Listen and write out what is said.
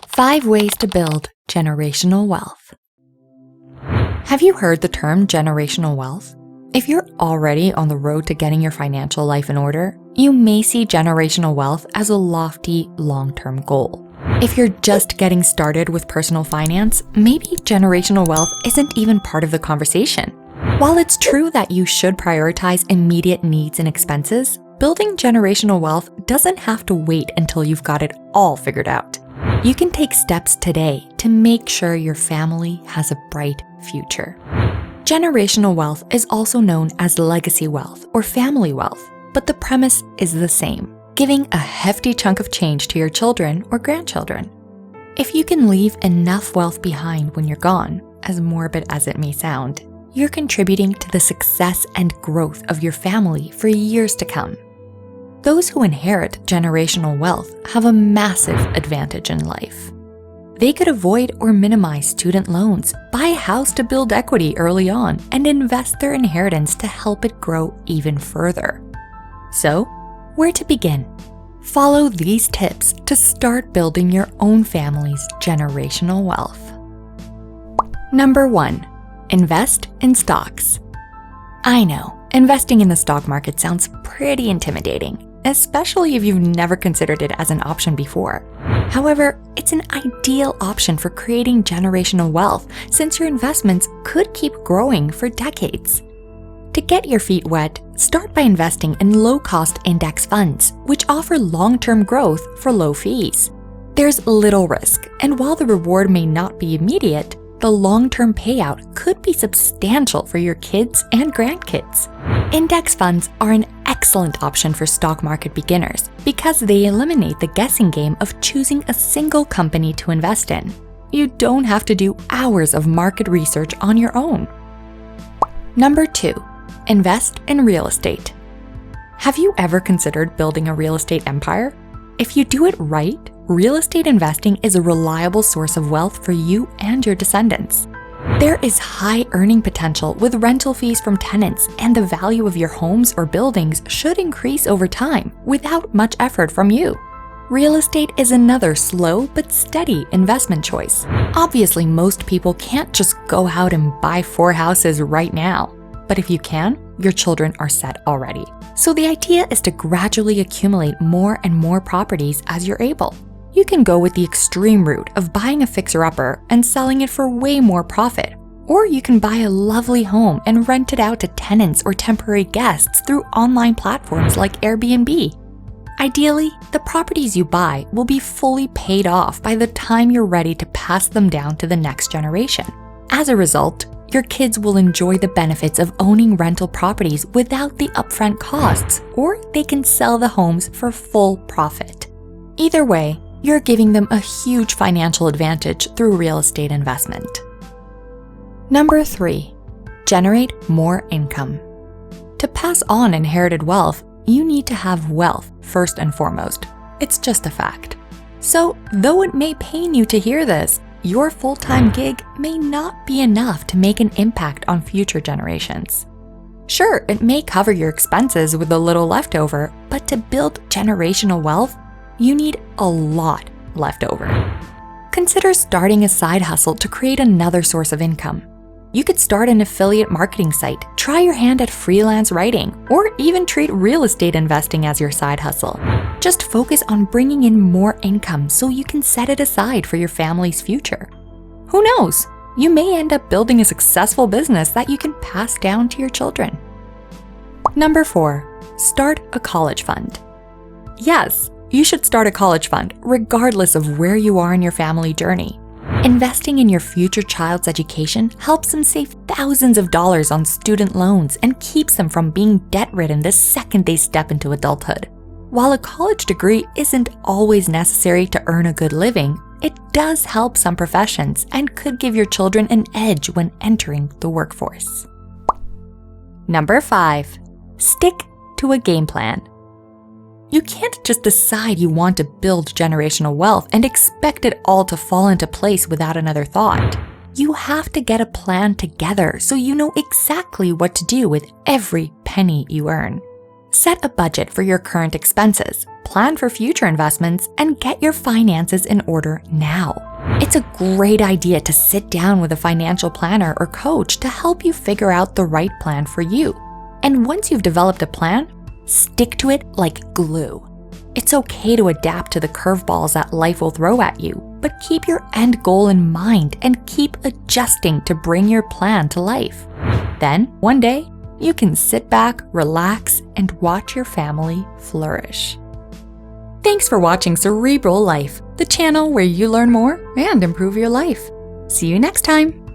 Five ways to build generational wealth. Have you heard the term generational wealth? If you're already on the road to getting your financial life in order, you may see generational wealth as a lofty, long-term goal. If you're just getting started with personal finance, maybe generational wealth isn't even part of the conversation. While it's true that you should prioritize immediate needs and expenses, building generational wealth doesn't have to wait until you've got it all figured out. You can take steps today to make sure your family has a bright future. Generational wealth is also known as legacy wealth or family wealth, but the premise is the same, giving a hefty chunk of change to your children or grandchildren. If you can leave enough wealth behind when you're gone, as morbid as it may sound, you're contributing to the success and growth of your family for years to come. Those who inherit generational wealth have a massive advantage in life. They could avoid or minimize student loans, buy a house to build equity early on, and invest their inheritance to help it grow even further. So, where to begin? Follow these tips to start building your own family's generational wealth. Number 1, invest in stocks. I know, investing in the stock market sounds pretty intimidating, especially if you've never considered it as an option before. However, it's an ideal option for creating generational wealth since your investments could keep growing for decades. To get your feet wet, start by investing in low-cost index funds, which offer long-term growth for low fees. There's little risk, and while the reward may not be immediate, the long-term payout could be substantial for your kids and grandkids. Index funds are an excellent option for stock market beginners because they eliminate the guessing game of choosing a single company to invest in. You don't have to do hours of market research on your own. Number 2, invest in real estate. Have you ever considered building a real estate empire? If you do it right, real estate investing is a reliable source of wealth for you and your descendants. There is high earning potential with rental fees from tenants, and the value of your homes or buildings should increase over time without much effort from you. Real estate is another slow but steady investment choice. Obviously, most people can't just go out and buy 4 houses right now. But if you can, your children are set already. So the idea is to gradually accumulate more and more properties as you're able. You can go with the extreme route of buying a fixer-upper and selling it for way more profit. Or you can buy a lovely home and rent it out to tenants or temporary guests through online platforms like Airbnb. Ideally, the properties you buy will be fully paid off by the time you're ready to pass them down to the next generation. As a result, your kids will enjoy the benefits of owning rental properties without the upfront costs, or they can sell the homes for full profit. Either way, you're giving them a huge financial advantage through real estate investment. Number 3, generate more income. To pass on inherited wealth, you need to have wealth first and foremost. It's just a fact. So, though it may pain you to hear this, your full-time gig may not be enough to make an impact on future generations. Sure, it may cover your expenses with a little leftover, but to build generational wealth, you need a lot left over. Consider starting a side hustle to create another source of income. You could start an affiliate marketing site, try your hand at freelance writing, or even treat real estate investing as your side hustle. Just focus on bringing in more income so you can set it aside for your family's future. Who knows? You may end up building a successful business that you can pass down to your children. Number 4, start a college fund. Yes, you should start a college fund regardless of where you are in your family journey. Investing in your future child's education helps them save thousands of dollars on student loans and keeps them from being debt-ridden the second they step into adulthood. While a college degree isn't always necessary to earn a good living, it does help some professions and could give your children an edge when entering the workforce. Number 5, stick to a game plan. You can't just decide you want to build generational wealth and expect it all to fall into place without another thought. you have to get a plan together so you know exactly what to do with every penny you earn. Set a budget for your current expenses, plan for future investments, and get your finances in order now. It's a great idea to sit down with a financial planner or coach to help you figure out the right plan for you. And once you've developed a plan, stick to it like glue. It's okay to adapt to the curveballs that life will throw at you, but keep your end goal in mind and keep adjusting to bring your plan to life. Then, one day, you can sit back, relax, and watch your family flourish. Thanks for watching Cerebral Life, the channel where you learn more and improve your life. See you next time.